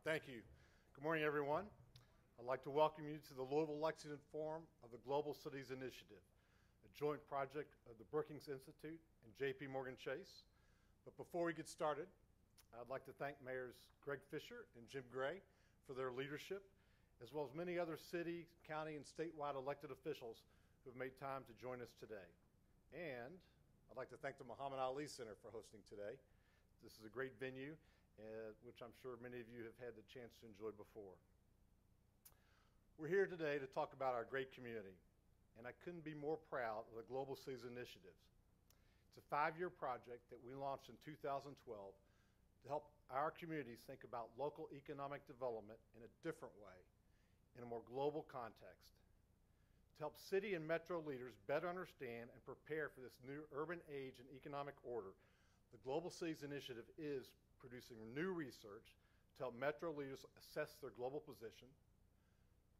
Thank you. Good morning, everyone. I'd like to welcome you to the Louisville-Lexington Forum of the Global Cities Initiative, a joint project of the Brookings Institute and JPMorgan Chase. But before we get started, I'd like to thank Mayors Greg Fischer and Jim Gray for their leadership, as well as many other city, county, and statewide elected officials who have made time to join us today. And I'd like to thank the Muhammad Ali Center for hosting today. This is a great venue, which I'm sure many of you have had the chance to enjoy before. We're here today to talk about our great community, and I couldn't be more proud of the Global Cities Initiatives. It's a 5-year project that we launched in 2012 to help our communities think about local economic development in a different way, in a more global context, to help city and metro leaders better understand and prepare for this new urban age and economic order. The Global Cities Initiative is producing new research to help metro leaders assess their global position,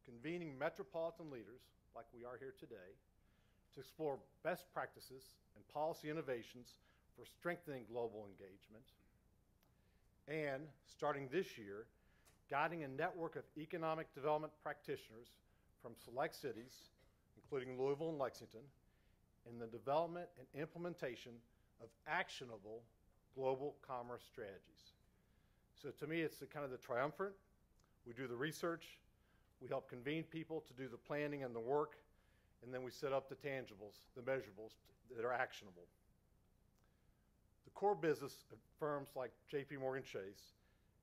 convening metropolitan leaders, like we are here today, to explore best practices and policy innovations for strengthening global engagement, and starting this year, guiding a network of economic development practitioners from select cities, including Louisville and Lexington, in the development and implementation of actionable global commerce strategies. So to me, it's kind of the triumvirate. We do the research, we help convene people to do the planning and the work, and then we set up the tangibles, the measurables that are actionable. The core business of firms like JPMorgan Chase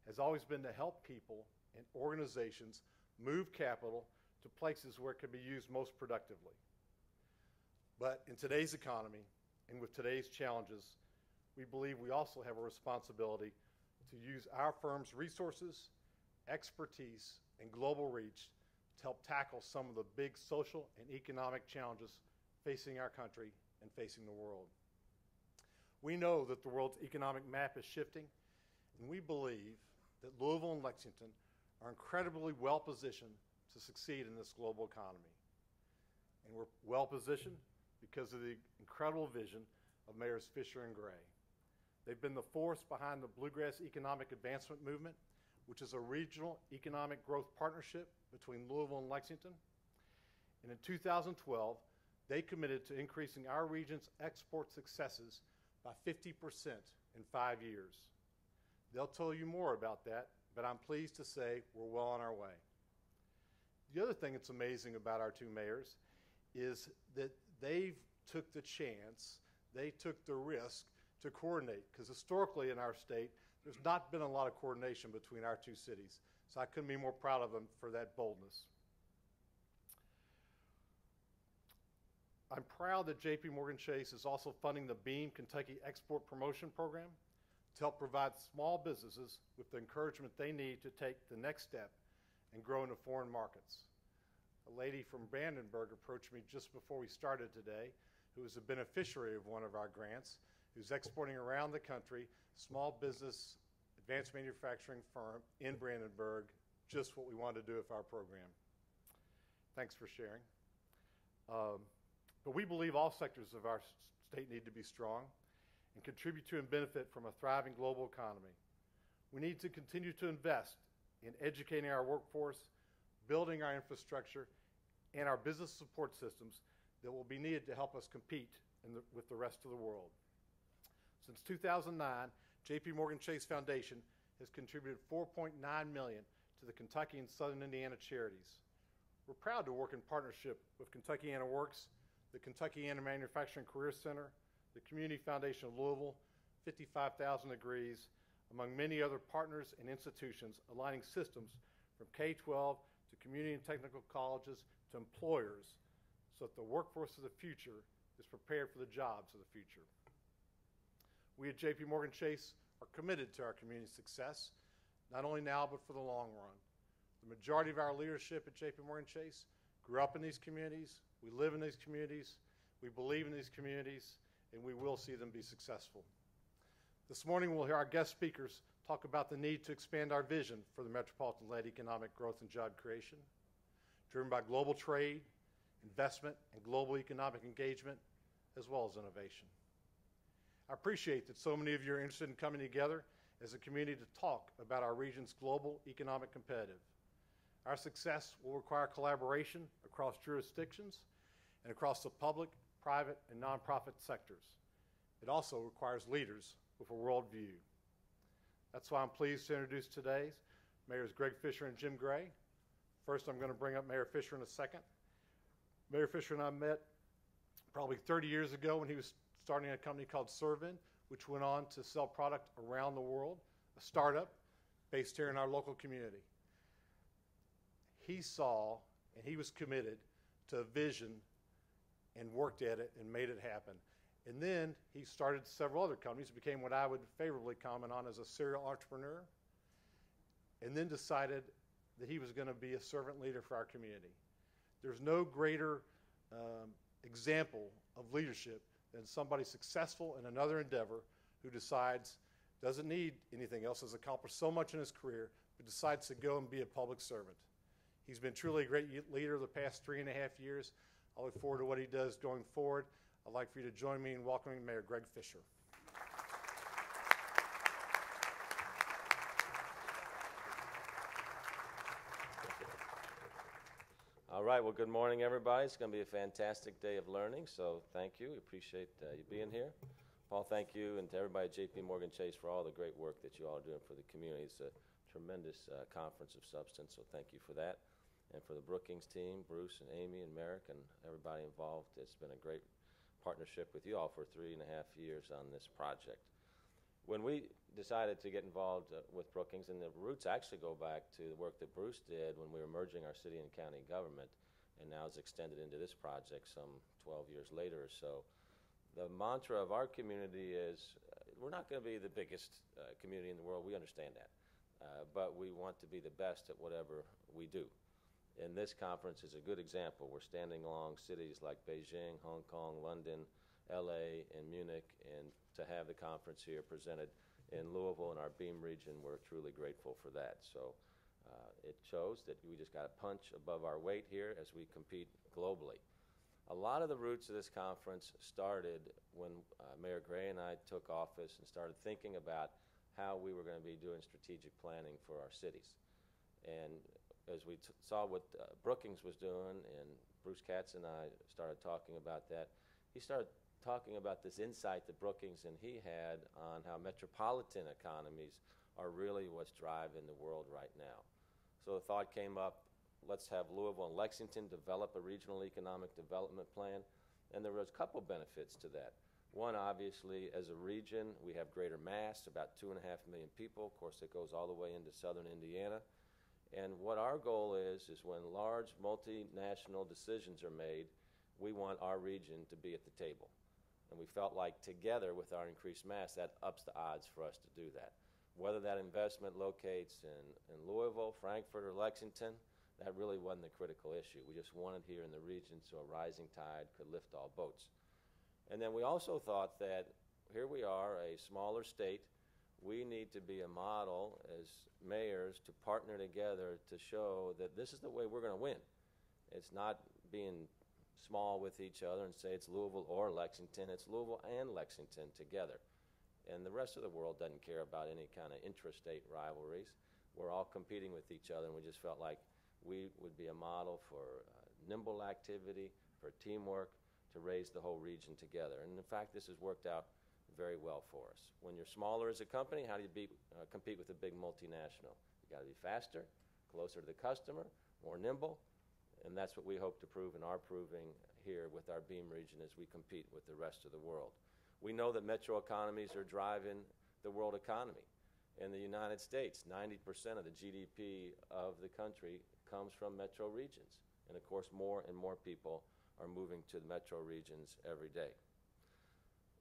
has always been to help people and organizations move capital to places where it can be used most productively. But in today's economy and with today's challenges, we believe we also have a responsibility to use our firm's resources, expertise, and global reach to help tackle some of the big social and economic challenges facing our country and facing the world. We know that the world's economic map is shifting, and we believe that Louisville and Lexington are incredibly well positioned to succeed in this global economy. And we're well positioned because of the incredible vision of Mayors Fischer and Gray. They've been the force behind the Bluegrass Economic Advancement Movement, which is a regional economic growth partnership between Louisville and Lexington. And in 2012, they committed to increasing our region's export successes by 50% in 5 years. They'll tell you more about that, but I'm pleased to say we're well on our way. The other thing that's amazing about our two mayors is that they took the chance, they took the risk to coordinate, because historically in our state, there's not been a lot of coordination between our two cities. So I couldn't be more proud of them for that boldness. I'm proud that JPMorgan Chase is also funding the Beam Kentucky Export Promotion Program to help provide small businesses with the encouragement they need to take the next step and grow into foreign markets. A lady from Brandenburg approached me just before we started today, who is a beneficiary of one of our grants, who's exporting around the country, small business, advanced manufacturing firm in Brandenburg, just what we wanted to do with our program. Thanks for sharing. But we believe all sectors of our state need to be strong and contribute to and benefit from a thriving global economy. We need to continue to invest in educating our workforce, building our infrastructure, and our business support systems that will be needed to help us compete with the rest of the world. Since 2009, JPMorgan Chase Foundation has contributed $4.9 million to the Kentucky and Southern Indiana charities. We're proud to work in partnership with Kentuckiana Works, the Kentuckiana Manufacturing Career Center, the Community Foundation of Louisville, 55,000 Degrees, among many other partners and institutions aligning systems from K-12 to community and technical colleges to employers so that the workforce of the future is prepared for the jobs of the future. We at JPMorgan Chase are committed to our community success, not only now but for the long run. The majority of our leadership at JPMorgan Chase grew up in these communities, we live in these communities, we believe in these communities, and we will see them be successful. This morning we'll hear our guest speakers talk about the need to expand our vision for the metropolitan-led economic growth and job creation, driven by global trade, investment, and global economic engagement, as well as innovation. I appreciate that so many of you are interested in coming together as a community to talk about our region's global economic competitive. Our success will require collaboration across jurisdictions and across the public, private, and nonprofit sectors. It also requires leaders with a worldview. That's why I'm pleased to introduce today's Mayors Greg Fischer and Jim Gray. First, I'm going to bring up Mayor Fischer in a second. Mayor Fischer and I met probably 30 years ago when he was starting a company called Servin, which went on to sell product around the world, a startup based here in our local community. He saw and he was committed to a vision and worked at it and made it happen. And then he started several other companies, became what I would favorably comment on as a serial entrepreneur, and then decided that he was going to be a servant leader for our community. There's no greater example of leadership than somebody successful in another endeavor who decides, doesn't need anything else, has accomplished so much in his career, but decides to go and be a public servant. He's been truly a great leader the past 3.5 years. I look forward to what he does going forward. I'd like for you to join me in welcoming Mayor Greg Fischer. All right, well, good morning, everybody. It's going to be a fantastic day of learning, so thank you. We appreciate you being here. Paul, thank you, and to everybody at JPMorgan Chase for all the great work that you all are doing for the community. It's a tremendous conference of substance, so thank you for that. And for the Brookings team, Bruce and Amy and Merrick and everybody involved, it's been a great partnership with you all for 3.5 years on this project. When we decided to get involved with Brookings, and the roots actually go back to the work that Bruce did when we were merging our city and county government, and now it's extended into this project some 12 years later or so. The mantra of our community is, we're not going to be the biggest community in the world, we understand that, but we want to be the best at whatever we do. And this conference is a good example. We're standing along cities like Beijing, Hong Kong, London, LA, and Munich, and to have the conference here presented in Louisville in our Beam region, we're truly grateful for that. So it shows that we just got to punch above our weight here as we compete globally. A lot of the roots of this conference started when Mayor Gray and I took office and started thinking about how we were going to be doing strategic planning for our cities. And as we saw what Brookings was doing, and Bruce Katz and I started talking about that, he started talking about this insight that Brookings and he had on how metropolitan economies are really what's driving the world right now. So the thought came up, let's have Louisville and Lexington develop a regional economic development plan, and there was a couple benefits to that. One, obviously, as a region, we have greater mass, about 2.5 million people. Of course, it goes all the way into southern Indiana. And what our goal is when large multinational decisions are made, we want our region to be at the table. And we felt like together with our increased mass, that ups the odds for us to do that. Whether that investment locates in Louisville, Frankfurt, or Lexington, that really wasn't the critical issue. We just wanted here in the region so a rising tide could lift all boats. And then we also thought that here we are, a smaller state. We need to be a model as mayors to partner together to show that this is the way we're going to win. It's not being small with each other and say it's Louisville or Lexington. It's Louisville and Lexington together. And the rest of the world doesn't care about any kind of intrastate rivalries. We're all competing with each other, and we just felt like we would be a model for nimble activity, for teamwork, to raise the whole region together. And in fact, this has worked out very well for us. When you're smaller as a company, how do you compete with a big multinational? You got to be faster, closer to the customer, more nimble, and that's what we hope to prove and are proving here with our Beam region as we compete with the rest of the world. We know that metro economies are driving the world economy. In the United States, 90% of the GDP of the country comes from metro regions. And of course, more and more people are moving to the metro regions every day.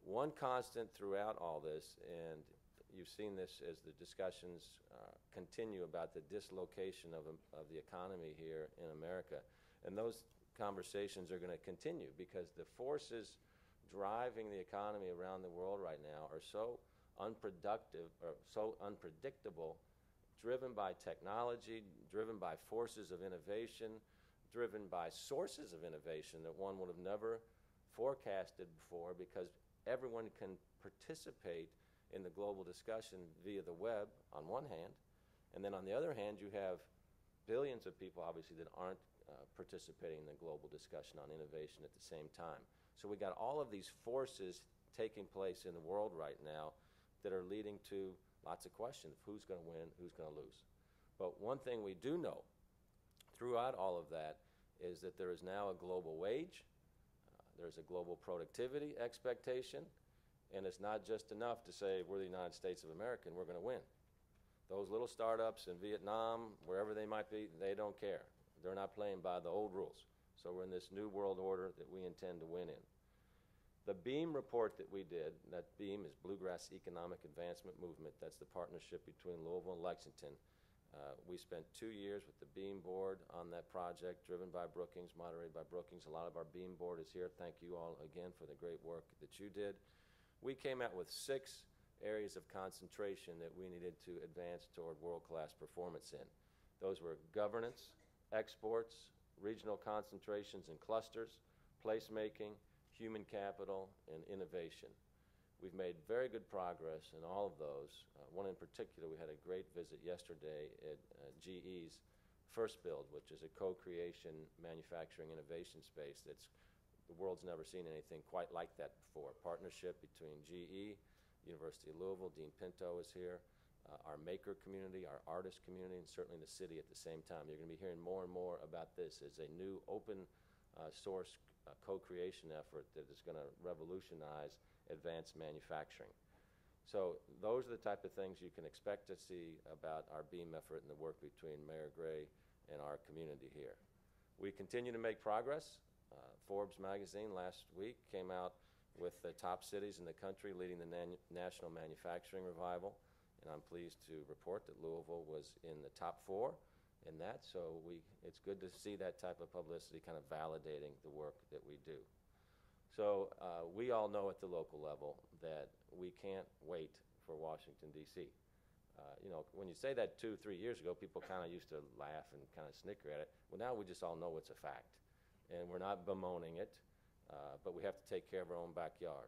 One constant throughout all this, and you've seen this as the discussions continue about the dislocation of the economy here in America, and those conversations are going to continue because the forces driving the economy around the world right now are so unproductive or so unpredictable, driven by technology, driven by forces of innovation, driven by sources of innovation that one would have never forecasted before, because everyone can participate in the global discussion via the web on one hand, and then on the other hand, you have billions of people, obviously, that aren't participating in the global discussion on innovation at the same time. So we got all of these forces taking place in the world right now that are leading to lots of questions of who's going to win, who's going to lose. But one thing we do know throughout all of that is that there is now a global wage, there's a global productivity expectation, and it's not just enough to say we're the United States of America and we're going to win. Those little startups in Vietnam, wherever they might be, they don't care. They're not playing by the old rules. So we're in this new world order that we intend to win in. The BEAM report that we did, that BEAM is Bluegrass Economic Advancement Movement. That's the partnership between Louisville and Lexington. We spent 2 years with the BEAM board on that project, driven by Brookings, moderated by Brookings. A lot of our BEAM board is here. Thank you all again for the great work that you did. We came out with 6 areas of concentration that we needed to advance toward world-class performance in. Those were governance, exports, regional concentrations and clusters, placemaking, human capital, and innovation. We've made very good progress in all of those. One in particular, we had a great visit yesterday at GE's First Build, which is a co-creation manufacturing innovation space that's the world's never seen anything quite like that before. Partnership between GE, University of Louisville, Dean Pinto is here, our maker community, our artist community, and certainly the city at the same time. You're going to be hearing more and more about this as a new open source co-creation effort that is going to revolutionize advanced manufacturing. So those are the type of things you can expect to see about our BEAM effort and the work between Mayor Gray and our community here. We continue to make progress. Forbes magazine last week came out with the top cities in the country leading the national manufacturing revival, and I'm pleased to report that Louisville was in the top 4 in that, so it's good to see that type of publicity kind of validating the work that we do. So we all know at the local level that we can't wait for Washington, D.C. You know, when you say that 2-3 years ago, people kind of used to laugh and kind of snicker at it. Well, now we just all know it's a fact, and we're not bemoaning it, but we have to take care of our own backyard.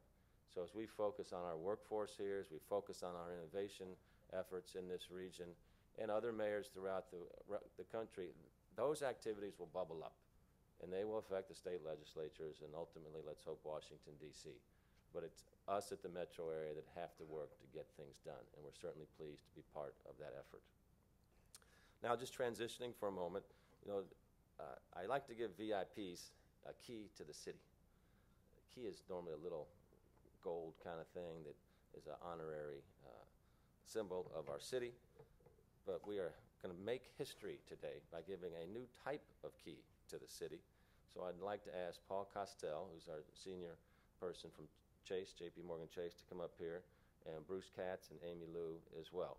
So as we focus on our workforce here, as we focus on our innovation efforts in this region, and other mayors throughout the country, those activities will bubble up, and they will affect the state legislatures and ultimately, let's hope, Washington, D.C. But it's us at the metro area that have to work to get things done, and we're certainly pleased to be part of that effort. Now, just transitioning for a moment, you know, I like to give VIPs a key to the city. A key is normally a little gold kind of thing that is an honorary symbol of our city. But we are going to make history today by giving a new type of key to the city. So I'd like to ask Paul Costell, who's our senior person from Chase, JPMorgan Chase, to come up here, and Bruce Katz and Amy Lou as well.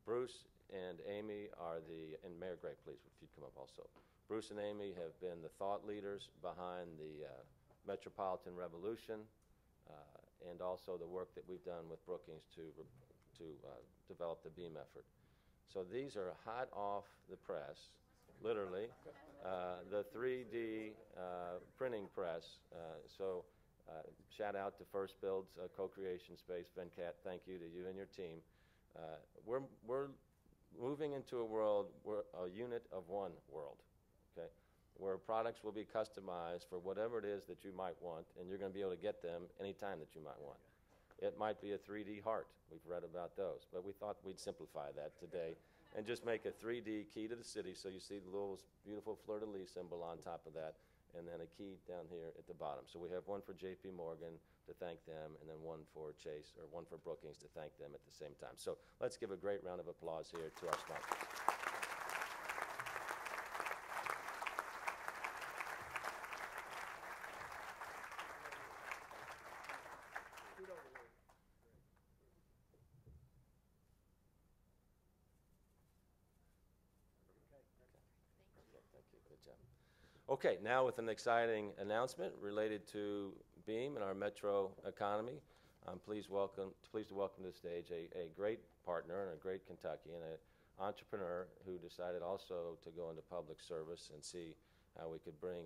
Bruce and Amy are and Mayor Gray, please, if you'd come up also. Bruce and Amy have been the thought leaders behind the Metropolitan Revolution and also the work that we've done with Brookings to develop the BEAM effort. So these are hot off the press, literally, the 3D printing press. So shout out to First Build's co-creation space. Venkat, thank you to you and your team. We're moving into a world, a unit of one world, okay, where products will be customized for whatever it is that you might want, and you're going to be able to get them anytime that you might want. It might be a 3D heart. We've read about those. But we thought we'd simplify that today and just make a 3D key to the city. So you see the little beautiful fleur-de-lis symbol on top of that, and then a key down here at the bottom. So we have one for JPMorgan to thank them, and then one for Chase, or one for Brookings to thank them at the same time. So let's give a great round of applause here to our sponsors. Okay, now with an exciting announcement related to BEAM and our metro economy. I'm pleased to welcome to the stage a great partner and a great Kentuckian, an entrepreneur who decided also to go into public service and see how we could bring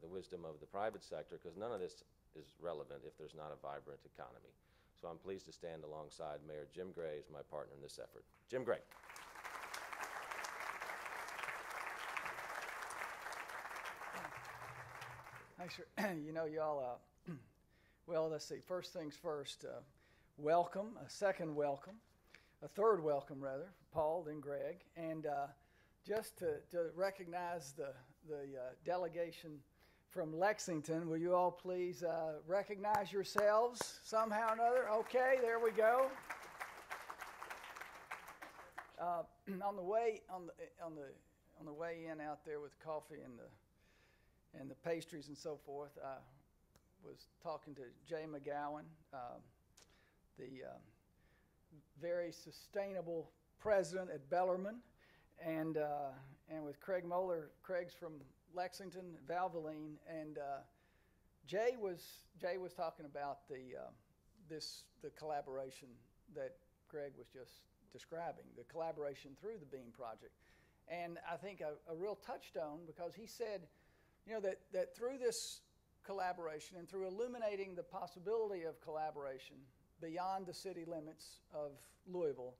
the wisdom of the private sector, because none of this is relevant if there's not a vibrant economy. So I'm pleased to stand alongside Mayor Jim Gray as my partner in this effort. Jim Gray. Thanks, sir. You know, y'all, well, let's see. First things first, welcome, a second welcome, a third welcome, rather, Paul, then Greg. And just to recognize the delegation from Lexington, will you all please recognize yourselves somehow or another? Okay, there we go. On the way in out there with coffee and the pastries and so forth, I was talking to Jay McGowan, the very sustainable president at Bellarmine, and with Craig Moeller. Craig's from Lexington, Valvoline, and Jay was talking about the collaboration that Greg was just describing, the collaboration through the BEAM project, and I think a real touchstone, because he said, you know, that through this collaboration and through illuminating the possibility of collaboration beyond the city limits of Louisville,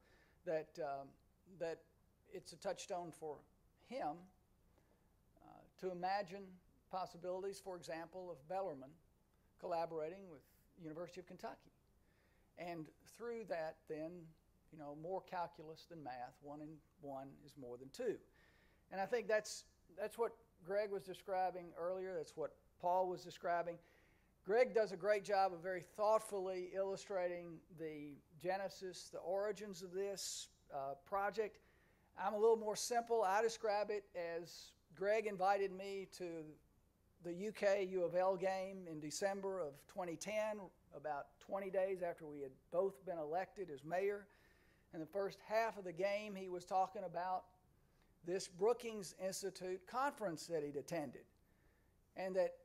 that it's a touchstone for him to imagine possibilities, for example, of Bellarmine collaborating with University of Kentucky. And through that, then, you know, more calculus than math. 1 and 1 is more than 2. And I think that's what Greg was describing earlier. That's what Paul was describing. Greg does a great job of very thoughtfully illustrating the genesis, the origins of this project. I'm a little more simple. I describe it as Greg invited me to the UK U of L game in December of 2010, about 20 days after we had both been elected as mayor. In the first half of the game, he was talking about this Brookings Institute conference that he'd attended. And that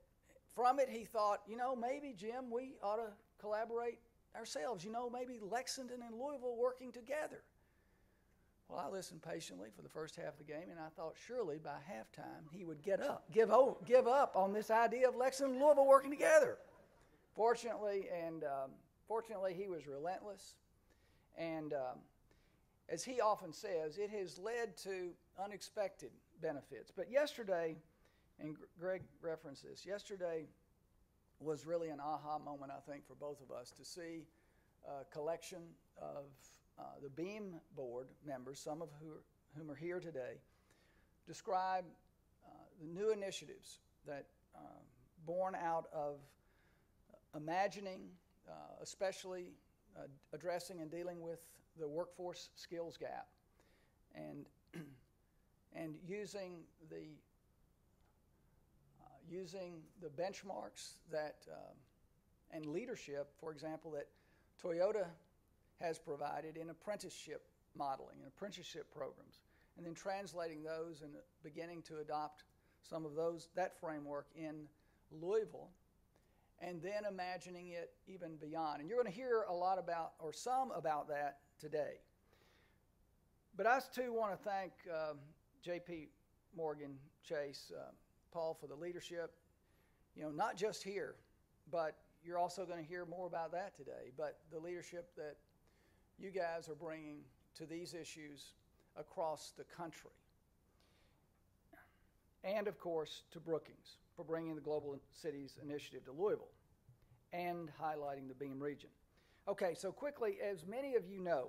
from it he thought, you know, maybe, Jim, we ought to collaborate ourselves. You know, maybe Lexington and Louisville working together. Well, I listened patiently for the first half of the game, and I thought surely by halftime he would give up on this idea of Lexington and Louisville working together. Fortunately, he was relentless. And as he often says, it has led to unexpected benefits. But yesterday, and Greg referenced this, yesterday was really an aha moment, I think, for both of us to see a collection of the BEAM board members, some of whom are here today, describe the new initiatives that born out of imagining, especially addressing and dealing with the workforce skills gap, and using the benchmarks that and leadership, for example, that Toyota has provided in apprenticeship modeling and apprenticeship programs, and then translating those and beginning to adopt some of that framework in Louisville, and then imagining it even beyond. And you're going to hear a lot about, or some about that today. But I too want to thank JPMorgan Chase, Paul, for the leadership, you know, not just here, but you're also going to hear more about that today, but the leadership that you guys are bringing to these issues across the country. And, of course, to Brookings for bringing the Global Cities Initiative to Louisville and highlighting the BEAM region. Okay, so quickly, as many of you know,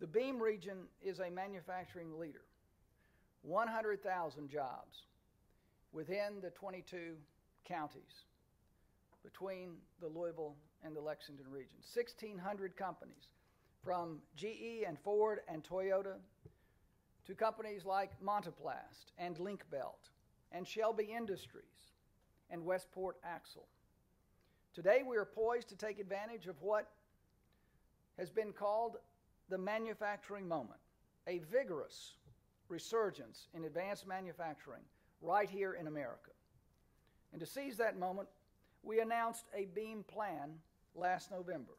the BEAM region is a manufacturing leader. 100,000 jobs within the 22 counties between the Louisville and the Lexington region. 1,600 companies, from GE and Ford and Toyota to companies like Monteplast and Linkbelt and Shelby Industries and Westport Axle. Today we are poised to take advantage of what has been called the manufacturing moment, a vigorous resurgence in advanced manufacturing right here in America. And to seize that moment, we announced a BEAM plan last November.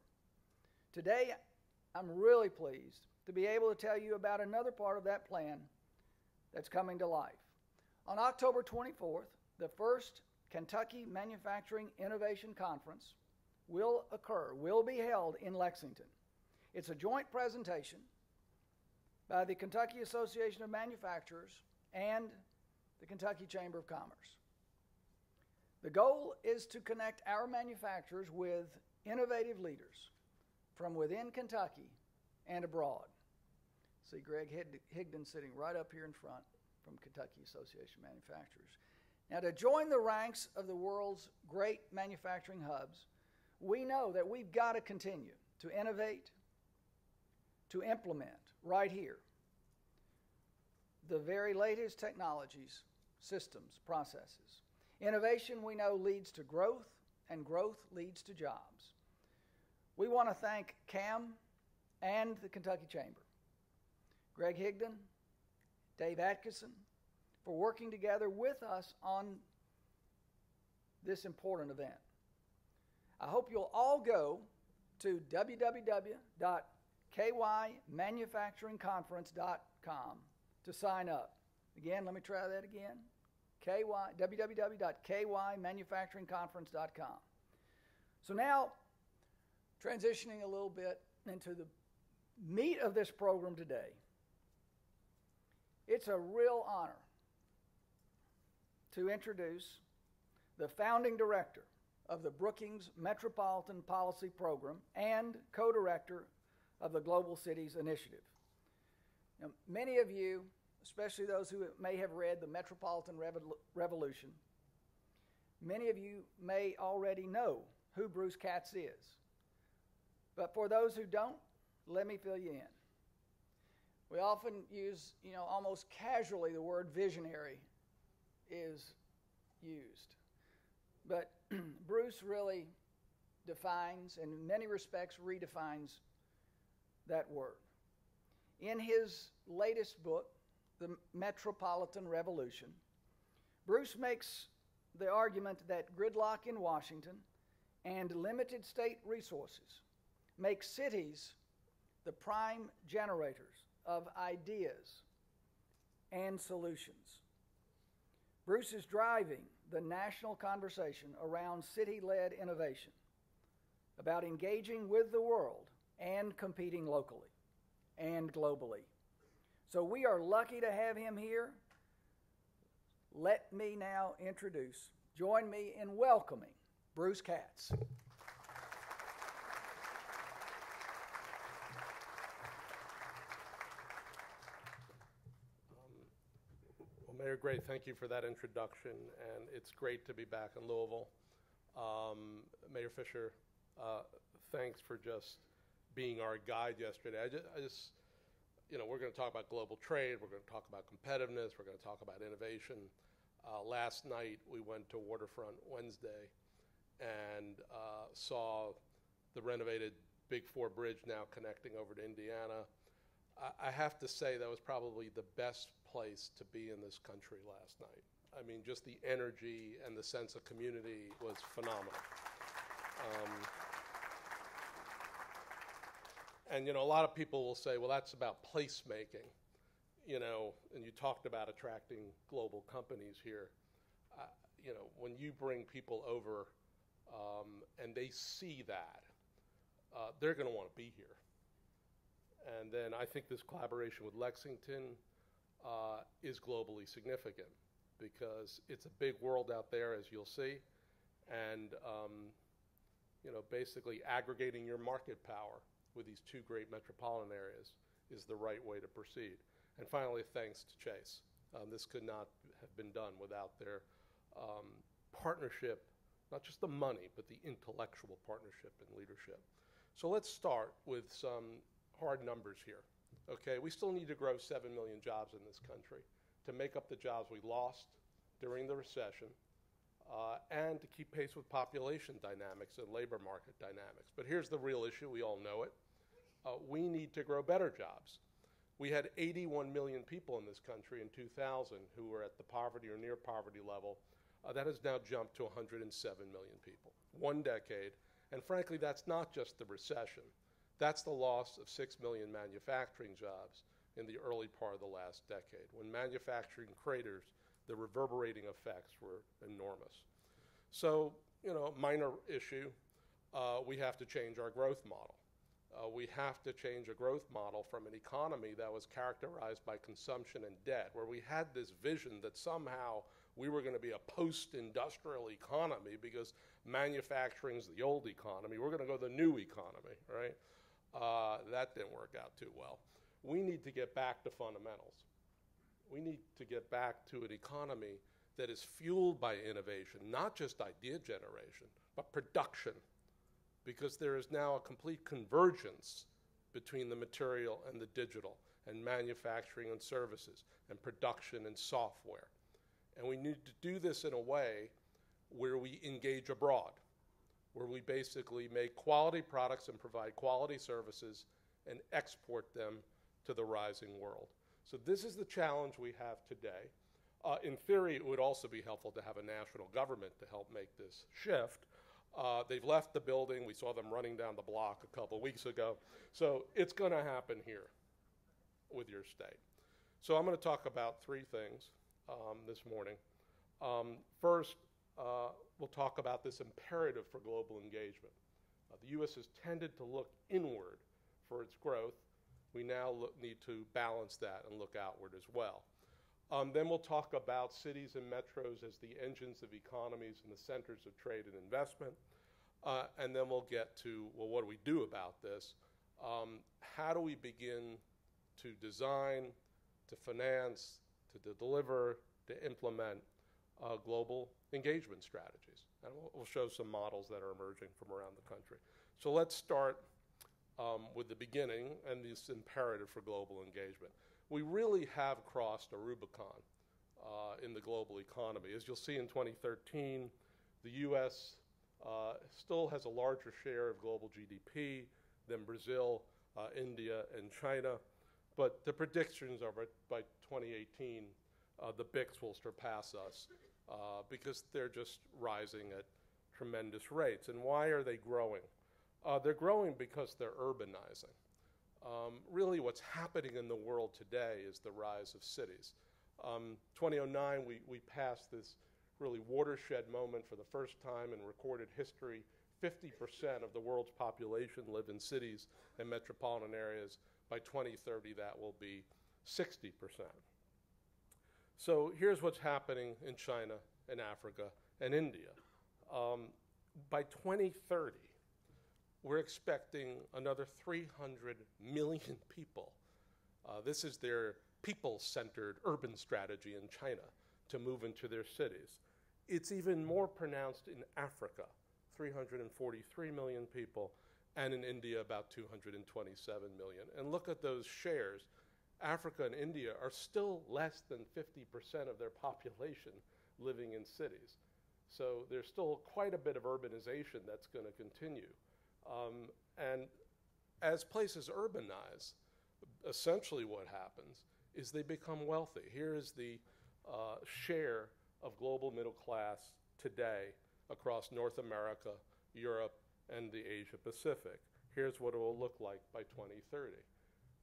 Today, I'm really pleased to be able to tell you about another part of that plan that's coming to life. On October 24th, the first Kentucky Manufacturing Innovation Conference will be held in Lexington. It's a joint presentation by the Kentucky Association of Manufacturers and the Kentucky Chamber of Commerce. The goal is to connect our manufacturers with innovative leaders from within Kentucky and abroad. See Greg Higdon sitting right up here in front from Kentucky Association of Manufacturers. Now, to join the ranks of the world's great manufacturing hubs, we know that we've got to continue to innovate, to implement right here the very latest technologies, systems, processes. Innovation, we know, leads to growth, and growth leads to jobs. We want to thank CAM and the Kentucky Chamber, Greg Higdon, Dave Atkinson, for working together with us on this important event. I hope you'll all go to www.kymanufacturingconference.com to sign up. Again, let me try that again. www.kymanufacturingconference.com. So now, transitioning a little bit into the meat of this program today, it's a real honor to introduce the founding director of the Brookings Metropolitan Policy Program and co-director of the Global Cities Initiative. Now, many of you, especially those who may have read the Metropolitan Revolution, many of you may already know who Bruce Katz is. But for those who don't, let me fill you in. We often use, almost casually the word visionary is used. But Bruce really defines, and in many respects redefines, that word. In his latest book, The Metropolitan Revolution, Bruce makes the argument that gridlock in Washington and limited state resources make cities the prime generators of ideas and solutions. Bruce is driving the national conversation around city-led innovation, about engaging with the world and competing locally and globally. So we are lucky to have him here. Let me now join me in welcoming Bruce Katz. Mayor Gray, thank you for that introduction, and it's great to be back in Louisville. Mayor Fischer, thanks for just being our guide yesterday. We're going to talk about global trade, we're going to talk about competitiveness, we're going to talk about innovation. Last night we went to Waterfront Wednesday and saw the renovated Big Four Bridge now connecting over to Indiana. I have to say that was probably the best place to be in this country last night. I mean, just the energy and the sense of community was phenomenal. And a lot of people will say, well, that's about placemaking, and you talked about attracting global companies here. When you bring people over and they see that, they're going to want to be here. And then I think this collaboration with Lexington is globally significant because it's a big world out there, as you'll see, and basically aggregating your market power with these two great metropolitan areas is the right way to proceed. And finally, thanks to Chase. This could not have been done without their partnership, not just the money, but the intellectual partnership and leadership. So let's start with some hard numbers here. Okay, we still need to grow 7 million jobs in this country to make up the jobs we lost during the recession and to keep pace with population dynamics and labor market dynamics. But here's the real issue, we all know it. We need to grow better jobs. We had 81 million people in this country in 2000 who were at the poverty or near poverty level. That has now jumped to 107 million people. 1 decade. And frankly, that's not just the recession. That's the loss of 6 million manufacturing jobs in the early part of the last decade. When manufacturing craters, the reverberating effects were enormous. So, minor issue. we have to change our growth model. We have to change a growth model from an economy that was characterized by consumption and debt, where we had this vision that somehow we were going to be a post-industrial economy because manufacturing is the old economy. We're going to go the new economy, right? That didn't work out too well. We need to get back to fundamentals. We need to get back to an economy that is fueled by innovation, not just idea generation, but production, because there is now a complete convergence between the material and the digital, and manufacturing and services, and production and software. And we need to do this in a way where we engage abroad, where we basically make quality products and provide quality services and export them to the rising world. So this is the challenge we have today. In theory, it would also be helpful to have a national government to help make this shift. They've left the building. We saw them running down the block a couple weeks ago. So it's going to happen here with your state. So I'm going to talk about three things this morning. First, we'll talk about this imperative for global engagement. The U.S. has tended to look inward for its growth. We now need to balance that and look outward as well. Then we'll talk about cities and metros as the engines of economies and the centers of trade and investment. And then we'll get to, well, what do we do about this? How do we begin to design, to finance, to deliver, to implement global engagement strategies? And we'll show some models that are emerging from around the country. So let's start with the beginning and this imperative for global engagement. We really have crossed a Rubicon in the global economy. As you'll see in 2013, the U.S. Still has a larger share of global GDP than Brazil, India, and China. But the predictions are by 2018, the BRICS will surpass us because they're just rising at tremendous rates. And why are they growing? They're growing because they're urbanizing. Really what's happening in the world today is the rise of cities. 2009, we passed this really watershed moment for the first time in recorded history. 50% of the world's population live in cities and metropolitan areas. By 2030, that will be 60%. So here's what's happening in China and Africa and India. By 2030, we're expecting another 300 million people. This is their people-centered urban strategy in China to move into their cities. It's even more pronounced in Africa, 343 million people, and in India, about 227 million. And look at those shares. Africa and India are still less than 50% of their population living in cities. So there's still quite a bit of urbanization that's going to continue. And as places urbanize, essentially what happens is they become wealthy. Here is the share of global middle class today across North America, Europe, and the Asia Pacific. Here's what it will look like by 2030.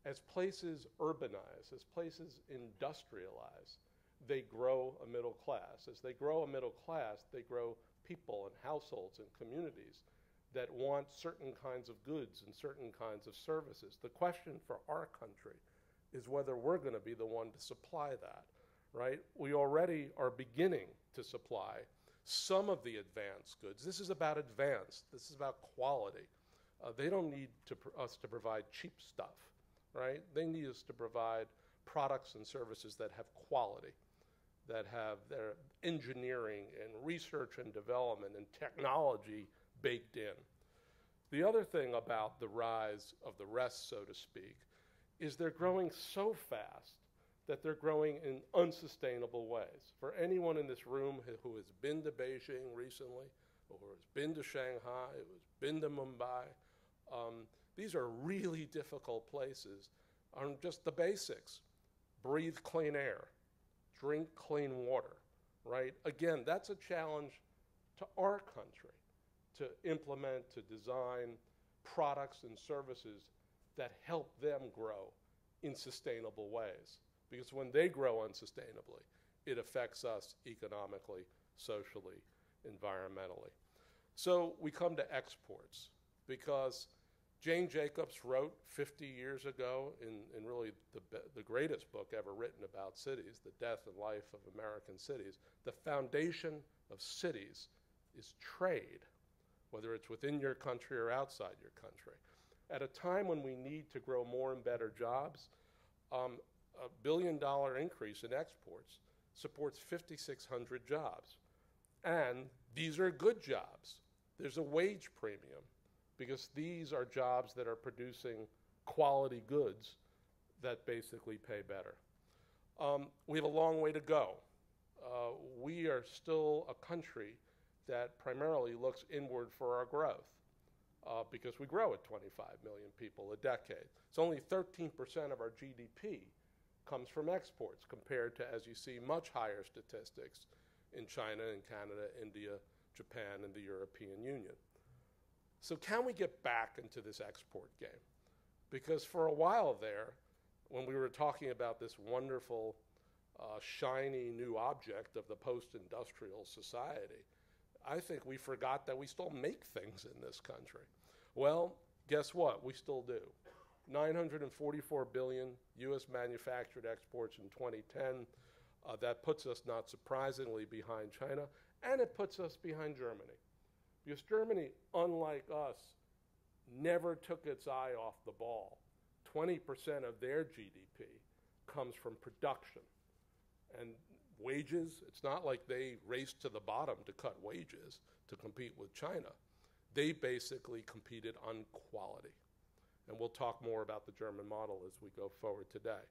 As places urbanize, as places industrialize, they grow a middle class. As they grow a middle class, they grow people and households and communities that want certain kinds of goods and certain kinds of services. The question for our country is whether we're going to be the one to supply that, right? We already are beginning to supply some of the advanced goods. This is about advanced. This is about quality. They don't need us to provide cheap stuff, right? They need us to provide products and services that have quality, that have their engineering and research and development and technology baked in. The other thing about the rise of the rest, so to speak, is they're growing so fast that they're growing in unsustainable ways. For anyone in this room who has been to Beijing recently, or has been to Shanghai, who has been to Mumbai, these are really difficult places on just the basics. Breathe clean air, drink clean water, right? Again, that's a challenge to our country, to implement, to design products and services that help them grow in sustainable ways. Because when they grow unsustainably, it affects us economically, socially, environmentally. So we come to exports, because Jane Jacobs wrote 50 years ago in really the greatest book ever written about cities, The Death and Life of American Cities. The foundation of cities is trade, whether it's within your country or outside your country. At a time when we need to grow more and better jobs, a $1 billion increase in exports supports 5,600 jobs. And these are good jobs. There's a wage premium, because these are jobs that are producing quality goods that basically pay better. We have a long way to go. We are still a country that primarily looks inward for our growth, because we grow at 25 million people a decade. It's only 13% of our GDP comes from exports, compared to, as you see, much higher statistics in China and Canada, India, Japan, and the European Union. So can we get back into this export game? Because for a while there, when we were talking about this wonderful, shiny new object of the post-industrial society, I think we forgot that we still make things in this country. Well, guess what? We still do. 944 billion U.S. manufactured exports in 2010. That puts us, not surprisingly, behind China, and it puts us behind Germany. Because Germany, unlike us, never took its eye off the ball. 20% of their GDP comes from production. And wages, it's not like they raced to the bottom to cut wages to compete with China. They basically competed on quality. And we'll talk more about the German model as we go forward today.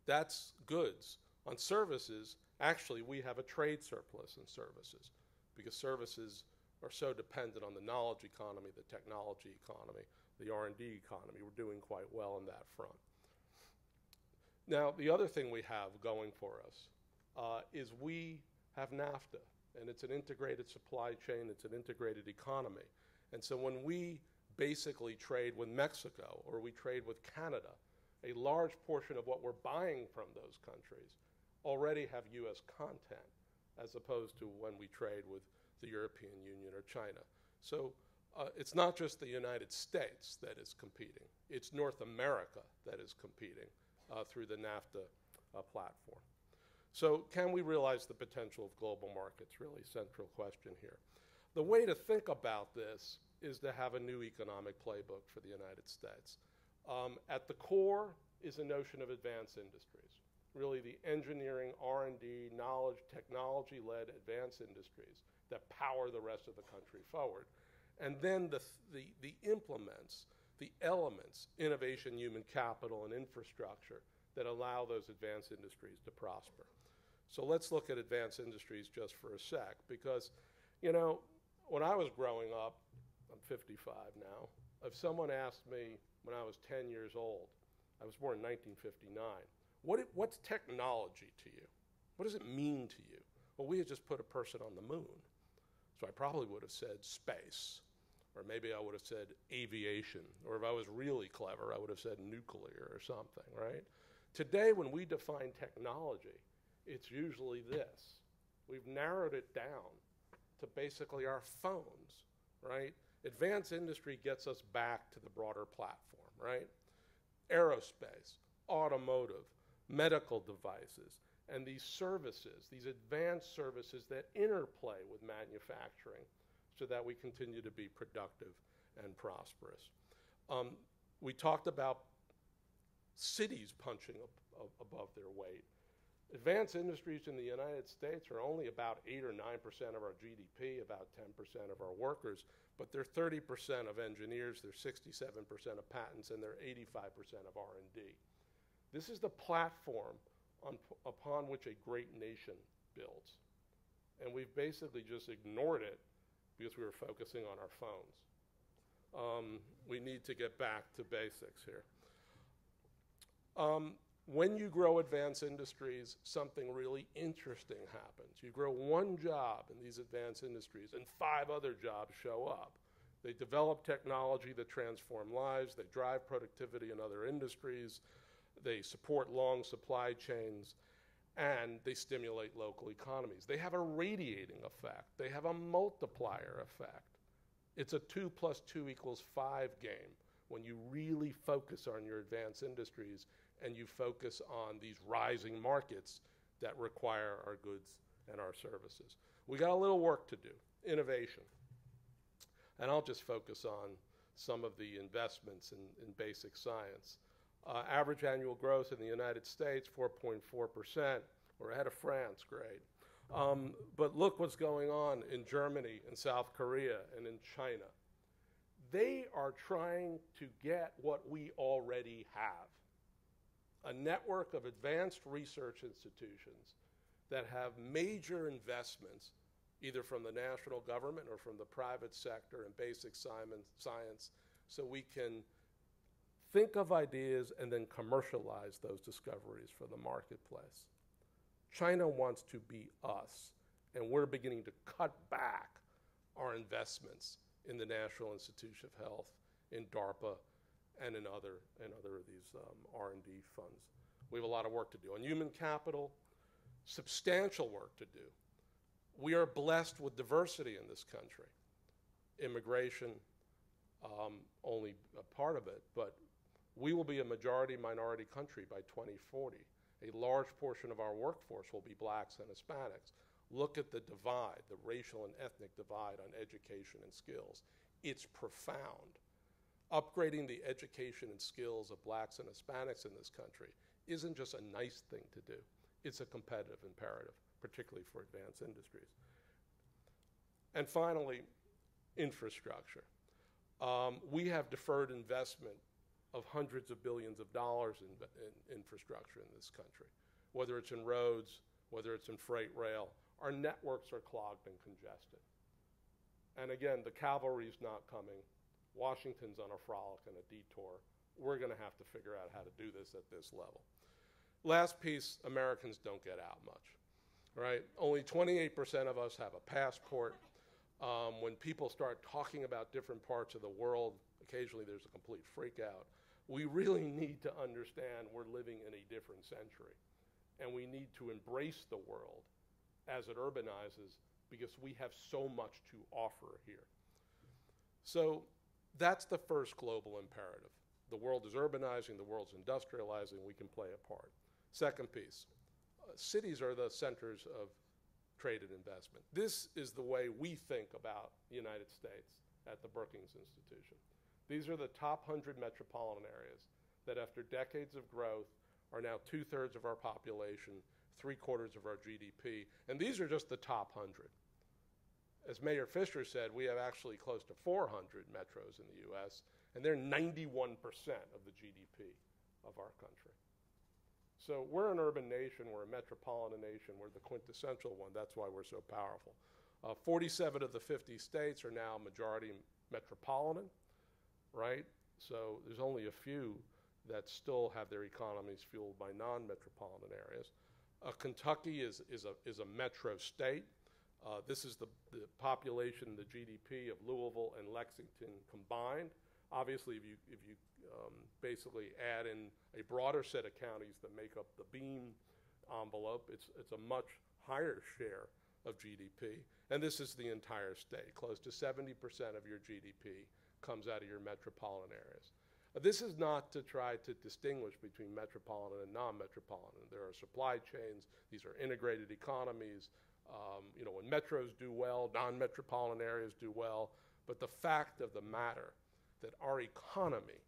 That's goods. On services, actually, we have a trade surplus in services, because services are so dependent on the knowledge economy, the technology economy, the R&D economy. We're doing quite well on that front. Now, the other thing we have going for us is we have NAFTA, and it's an integrated supply chain, it's an integrated economy. And so when we basically trade with Mexico or we trade with Canada, a large portion of what we're buying from those countries already have U.S. content, as opposed to when we trade with the European Union or China. So it's not just the United States that is competing. It's North America that is competing through the NAFTA platform. So can we realize the potential of global markets? Really central question here. The way to think about this is to have a new economic playbook for the United States. At the core is a notion of advanced industries. Really the engineering, R&D, knowledge, technology-led advanced industries that power the rest of the country forward. And then the implements, the elements, innovation, human capital, and infrastructure that allow those advanced industries to prosper. So let's look at advanced industries just for a sec, because, you know, when I was growing up, I'm 55 now, if someone asked me when I was 10 years old, I was born in 1959, what's technology to you? What does it mean to you? Well, we had just put a person on the moon. So I probably would have said space, or maybe I would have said aviation, or if I was really clever, I would have said nuclear or something, right? Today, when we define technology, it's usually this. We've narrowed it down to basically our phones, right? Advanced industry gets us back to the broader platform, right? Aerospace, automotive, medical devices, and these services, these advanced services that interplay with manufacturing so that we continue to be productive and prosperous. We talked about cities punching above their weight. Advanced industries in the United States are only about 8 or 9% of our GDP, about 10% of our workers, but they're 30% of engineers, they're 67% of patents, and they're 85% of R&D. This is the platform upon which a great nation builds. And we've basically just ignored it because we were focusing on our phones. We need to get back to basics here. When you grow advanced industries, something really interesting happens. You grow one job in these advanced industries and 5 other jobs show up. They develop technology that transform lives, they drive productivity in other industries, they support long supply chains, and they stimulate local economies. They have a radiating effect. They have a multiplier effect. It's a 2 + 2 = 5 game when you really focus on your advanced industries and you focus on these rising markets that require our goods and our services. We got a little work to do, innovation. And I'll just focus on some of the investments in basic science. Average annual growth in the United States, 4.4%. We're ahead of France, great. But look what's going on in Germany, in South Korea, and in China. They are trying to get what we already have, a network of advanced research institutions that have major investments, either from the national government or from the private sector in basic science, so we can think of ideas and then commercialize those discoveries for the marketplace. China wants to be us, and we're beginning to cut back our investments in the National Institutes of Health, in DARPA, and in other of these R&D funds. We have a lot of work to do. On human capital, substantial work to do. We are blessed with diversity in this country. Immigration, only a part of it, but we will be a majority-minority country by 2040. A large portion of our workforce will be blacks and Hispanics. Look at the divide, the racial and ethnic divide on education and skills. It's profound. Upgrading the education and skills of blacks and Hispanics in this country isn't just a nice thing to do. It's a competitive imperative, particularly for advanced industries. And finally, infrastructure. We have deferred investment of hundreds of billions of dollars in infrastructure in this country, whether it's in roads, whether it's in freight rail. Our networks are clogged and congested. And again, the cavalry's not coming. Washington's on a frolic and a detour. We're going to have to figure out how to do this at this level. Last piece, Americans don't get out much, right? Only 28% of us have a passport. When people start talking about different parts of the world, occasionally there's a complete freak out. We really need to understand we're living in a different century, and we need to embrace the world as it urbanizes because we have so much to offer here. So that's the first global imperative. The world is urbanizing, the world's industrializing, we can play a part. Second piece, cities are the centers of trade and investment. This is the way we think about the United States at the Brookings Institution. These are the top 100 metropolitan areas that after decades of growth are now 2/3 of our population, 3/4 of our GDP, and these are just the top 100. As Mayor Fischer said, we have actually close to 400 metros in the US, and they're 91% of the GDP of our country. So we're an urban nation, we're a metropolitan nation, we're the quintessential one. That's why we're so powerful. 47 of the 50 states are now majority metropolitan, right? So there's only a few that still have their economies fueled by non-metropolitan areas. Kentucky is a metro state. This is the population, the GDP of Louisville and Lexington combined. Obviously, if you basically add in a broader set of counties that make up the beam envelope, it's a much higher share of GDP. And this is the entire state. Close to 70% of your GDP comes out of your metropolitan areas. This is not to try to distinguish between metropolitan and non-metropolitan. There are supply chains. These are integrated economies. When metros do well, non-metropolitan areas do well. But the fact of the matter that our economy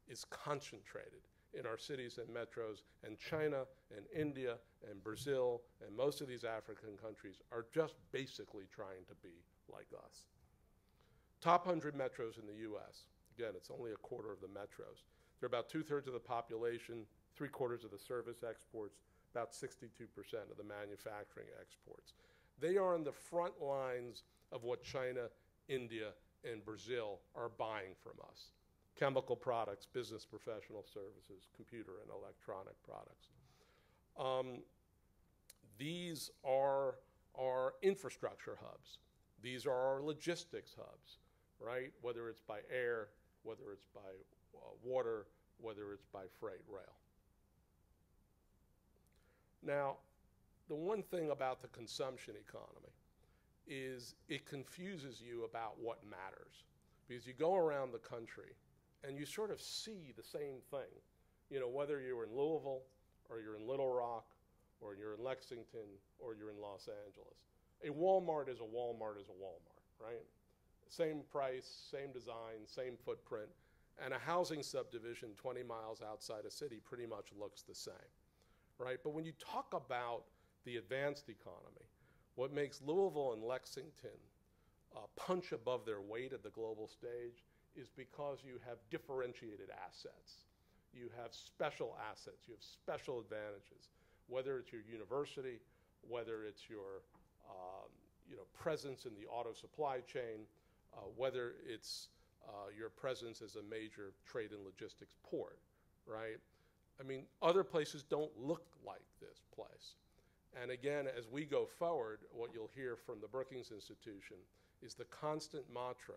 is concentrated in our cities and metros, and China and India and Brazil and most of these African countries are just basically trying to be like us. Top 100 metros in the US. Again, it's only 1/4 of the metros. They're about 2/3 of the population, 3/4 of the service exports, about 62% of the manufacturing exports. They are on the front lines of what China, India, and Brazil are buying from us. Chemical products, business professional services, computer and electronic products. These are our infrastructure hubs. These are our logistics hubs, right? Whether it's by air, whether it's by water, whether it's by freight rail. Now, the one thing about the consumption economy is it confuses you about what matters. Because you go around the country and you sort of see the same thing. You know, whether you're in Louisville or you're in Little Rock or you're in Lexington or you're in Los Angeles. A Walmart is a Walmart is a Walmart, right? Same price, same design, same footprint, and a housing subdivision 20 miles outside a city pretty much looks the same, right? But when you talk about the advanced economy, what makes Louisville and Lexington punch above their weight at the global stage is because you have differentiated assets. You have special assets, you have special advantages, whether it's your university, whether it's your presence in the auto supply chain, whether it's your presence as a major trade and logistics port, right? I mean, other places don't look like this place. And again, as we go forward, what you'll hear from the Brookings Institution is the constant mantra,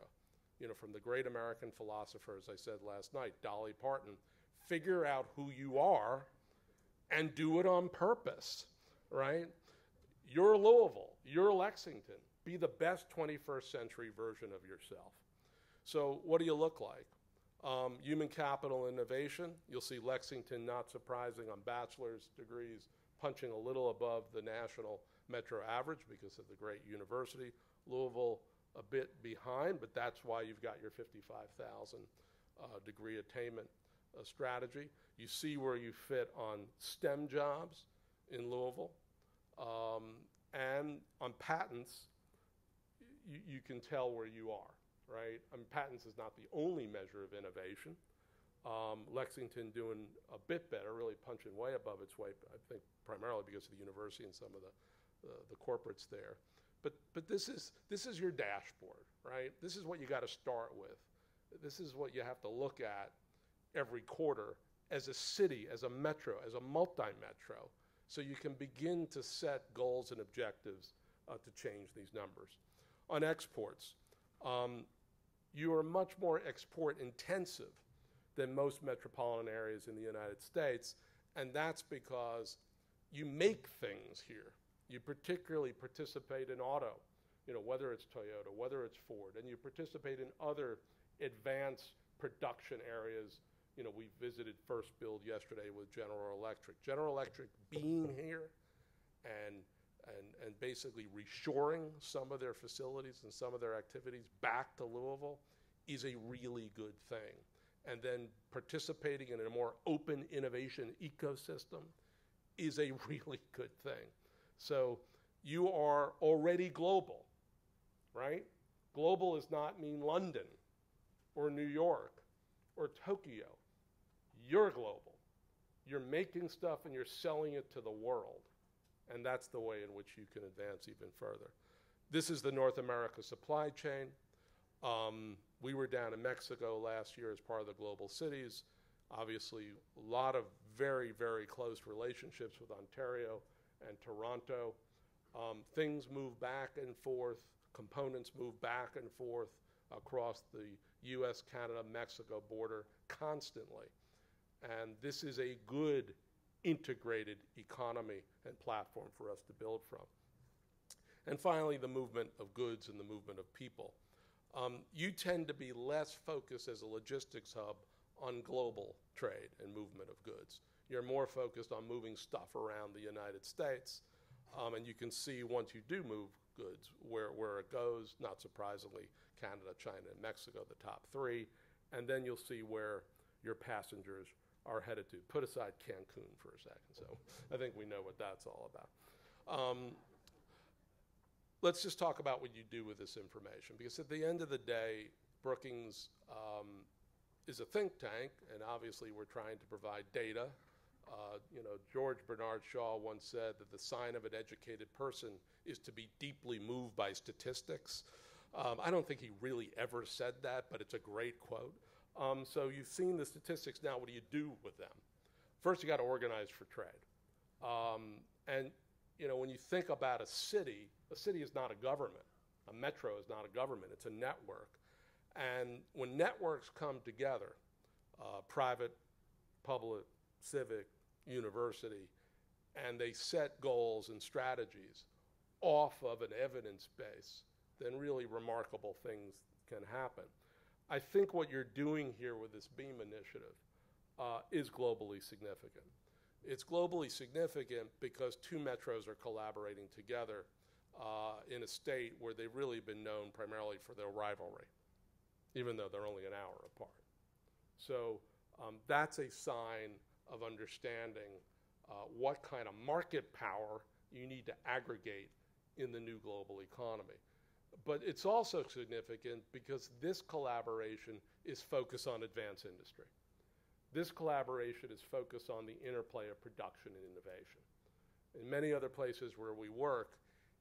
from the great American philosopher, as I said last night, Dolly Parton, figure out who you are and do it on purpose, right? You're Louisville, you're Lexington. Be the best 21st century version of yourself. So what do you look like? Human capital innovation. You'll see Lexington, not surprising, on bachelor's degrees, punching a little above the national metro average because of the great university. Louisville a bit behind, but that's why you've got your 55,000 degree attainment strategy. You see where you fit on STEM jobs in Louisville. And on patents, you can tell where you are, right? I mean, patents is not the only measure of innovation. Lexington doing a bit better, really punching way above its weight, I think primarily because of the university and some of the corporates there. But this is your dashboard, right? This is what you got to start with. This is what you have to look at every quarter as a city, as a metro, as a multi-metro, so you can begin to set goals and objectives to change these numbers. On exports, you are much more export intensive than most metropolitan areas in the United States, and that's because you make things here. You particularly participate in auto, whether it's Toyota, whether it's Ford, and you participate in other advanced production areas. We visited First Build yesterday with General Electric. General Electric being here and basically reshoring some of their facilities and some of their activities back to Louisville is a really good thing. And then participating in a more open innovation ecosystem is a really good thing. So you are already global, right? Global does not mean London or New York or Tokyo. You're global. You're making stuff and you're selling it to the world. And that's the way in which you can advance even further. This is the North America supply chain. We were down in Mexico last year as part of the Global Cities. Obviously, a lot of very, very close relationships with Ontario and Toronto. Things move back and forth. Components move back and forth across the US, Canada, Mexico border constantly. And this is a good integrated economy and platform for us to build from. And finally, the movement of goods and the movement of people. You tend to be less focused as a logistics hub on global trade and movement of goods. You're more focused on moving stuff around the United States. And you can see once you do move goods where it goes, not surprisingly, Canada, China, and Mexico, the top three. And then you'll see where your passengers are headed to. Put aside Cancun for a second. So I think we know what that's all about. Let's just talk about what you do with this information, because at the end of the day, Brookings is a think tank, and obviously we're trying to provide data. George Bernard Shaw once said that the sign of an educated person is to be deeply moved by statistics. I don't think he really ever said that, but it's a great quote. So you've seen the statistics. Now what do you do with them? First, you got to organize for trade. And when you think about a city is not a government. A metro is not a government. It's a network. And when networks come together, private, public, civic, university, and they set goals and strategies off of an evidence base, then really remarkable things can happen. I think what you're doing here with this BEAM initiative is globally significant. It's globally significant because two metros are collaborating together in a state where they've really been known primarily for their rivalry, even though they're only an hour apart. So that's a sign of understanding what kind of market power you need to aggregate in the new global economy. But it's also significant because this collaboration is focused on advanced industry. This collaboration is focused on the interplay of production and innovation. In many other places where we work,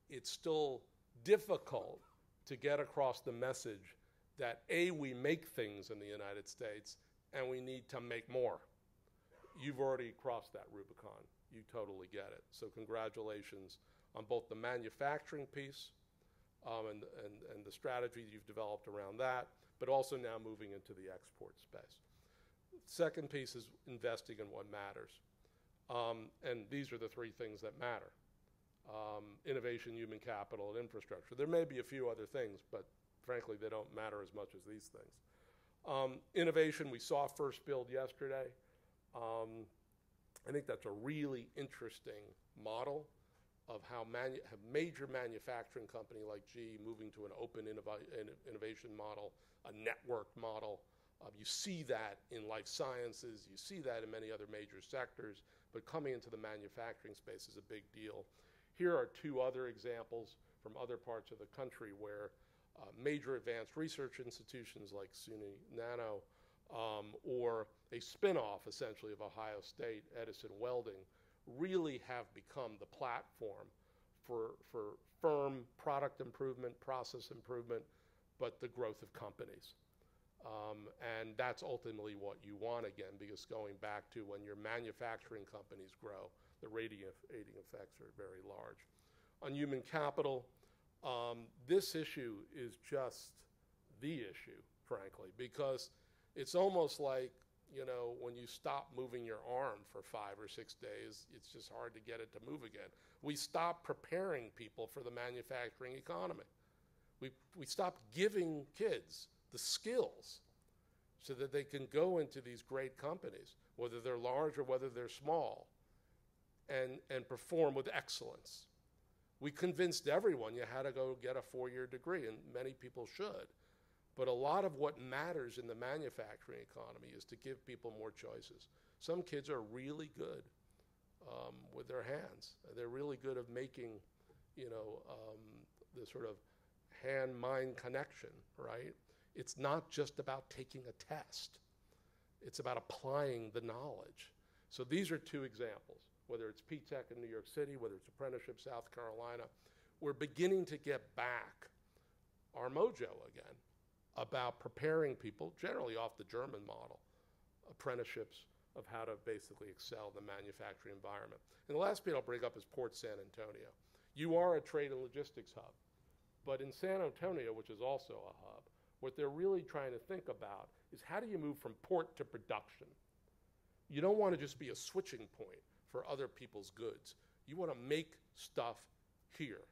it's still difficult to get across the message that A, we make things in the United States and we need to make more. You've already crossed that Rubicon. You totally get it. So congratulations on both the manufacturing piece and the strategy you've developed around that, but also now moving into the export space. Second piece is investing in what matters. And these are the three things that matter. Innovation, human capital, and infrastructure. There may be a few other things, but frankly, they don't matter as much as these things. Innovation, we saw First Build yesterday. I think that's a really interesting model of how a major manufacturing company like GE moving to an open innovation model, a networked model. You see that in life sciences, you see that in many other major sectors, but coming into the manufacturing space is a big deal. Here are two other examples from other parts of the country where major advanced research institutions like SUNY Nano or a spin-off essentially of Ohio State, Edison Welding, really have become the platform for firm product improvement, process improvement, but the growth of companies. And that's ultimately what you want again, because going back to when your manufacturing companies grow, the radiating effects are very large. On human capital, this issue is just the issue, frankly, because it's almost like, you know, when you stop moving your arm for 5 or 6 days, it's just hard to get it to move again. We stop preparing people for the manufacturing economy. We stop giving kids the skills so that they can go into these great companies, whether they're large or whether they're small, and perform with excellence. We convinced everyone you had to go get a 4-year degree, and many people should. But a lot of what matters in the manufacturing economy is to give people more choices. Some kids are really good with their hands. They're really good at making, you know, the sort of hand-mind connection, right? It's not just about taking a test. It's about applying the knowledge. So these are two examples, whether it's P-Tech in New York City, whether it's Apprenticeship South Carolina. We're beginning to get back our mojo again about preparing people, generally off the German model, apprenticeships of how to basically excel in the manufacturing environment. And the last bit I'll bring up is Port San Antonio. You are a trade and logistics hub, but in San Antonio, which is also a hub, what they're really trying to think about is how do you move from port to production? You don't want to just be a switching point for other people's goods. You want to make stuff here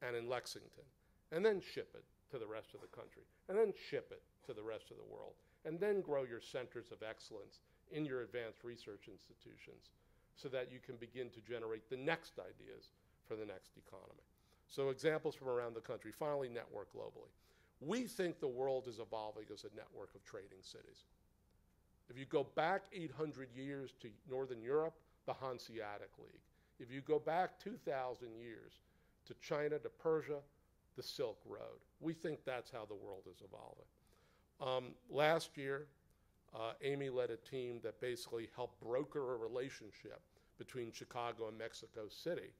and in Lexington, and then ship it to the rest of the country, and then ship it to the rest of the world, and then grow your centers of excellence in your advanced research institutions so that you can begin to generate the next ideas for the next economy. So examples from around the country. Finally, network globally. We think the world is evolving as a network of trading cities. If you go back 800 years to Northern Europe, the Hanseatic League. If you go back 2,000 years to China, to Persia, the Silk Road. We think that's how the world is evolving. Last year, Amy led a team that basically helped broker a relationship between Chicago and Mexico City,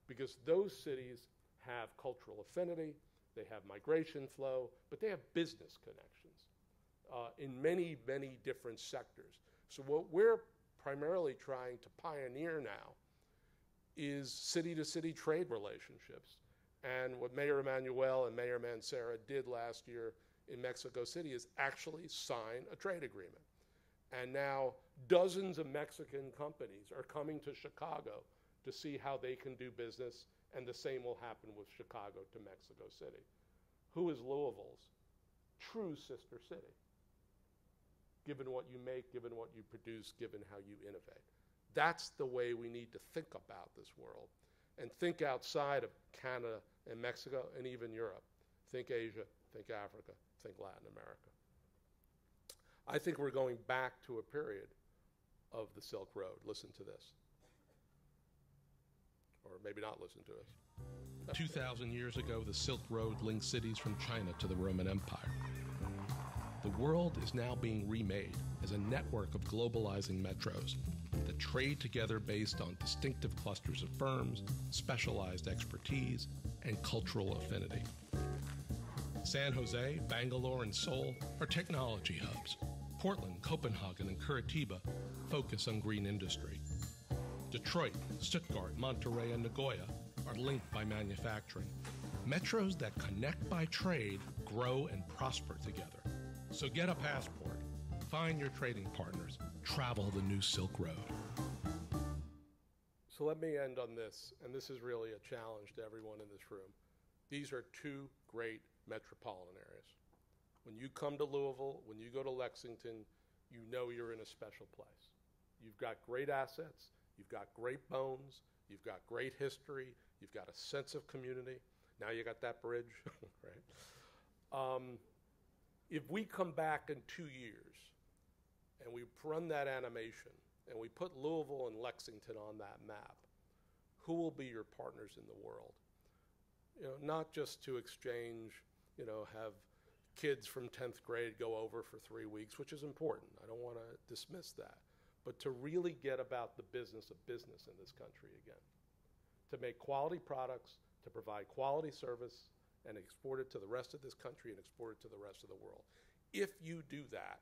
because those cities have cultural affinity, they have migration flow, but they have business connections in many, many different sectors. So what we're primarily trying to pioneer now is city-to-city trade relationships. And what Mayor Emanuel and Mayor Mancera did last year in Mexico City is actually sign a trade agreement. And now dozens of Mexican companies are coming to Chicago to see how they can do business, and the same will happen with Chicago to Mexico City. Who is Louisville's true sister city? Given what you make, given what you produce, given how you innovate. That's the way we need to think about this world, and think outside of Canada and Mexico and even Europe. Think Asia, think Africa, think Latin America. I think we're going back to a period of the Silk Road. Listen to this. Or maybe not listen to us. 2,000 years ago, the Silk Road linked cities from China to the Roman Empire. The world is now being remade as a network of globalizing metros that trade together based on distinctive clusters of firms, specialized expertise, and cultural affinity. San Jose, Bangalore, and Seoul are technology hubs. Portland, Copenhagen, and Curitiba focus on green industry. Detroit, Stuttgart, Monterrey, and Nagoya are linked by manufacturing. Metros that connect by trade grow and prosper together. So get a passport, find your trading partners, travel the new Silk Road. So let me end on this, and this is really a challenge to everyone in this room. These are two great metropolitan areas. When you come to Louisville, when you go to Lexington, you know you're in a special place. You've got great assets, you've got great bones, you've got great history, you've got a sense of community. Now you got that bridge, right? If we come back in 2 years and we run that animation and we put Louisville and Lexington on that map, who will be your partners in the world? You know, not just to exchange, have kids from 10th grade go over for 3 weeks, which is important. I don't want to dismiss that. But to really get about the business of business in this country again. To make quality products, to provide quality service, and export it to the rest of this country and export it to the rest of the world. If you do that,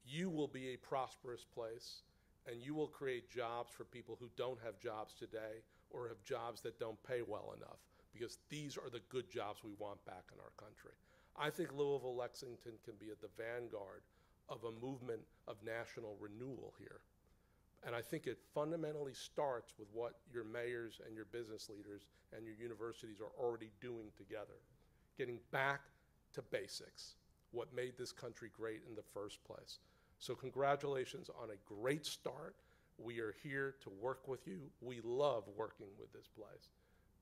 you will be a prosperous place, and you will create jobs for people who don't have jobs today or have jobs that don't pay well enough, because these are the good jobs we want back in our country. I think Louisville-Lexington can be at the vanguard of a movement of national renewal here. And I think it fundamentally starts with what your mayors and your business leaders and your universities are already doing together, getting back to basics, what made this country great in the first place. So congratulations on a great start. We are here to work with you. We love working with this place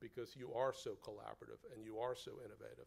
because you are so collaborative and you are so innovative.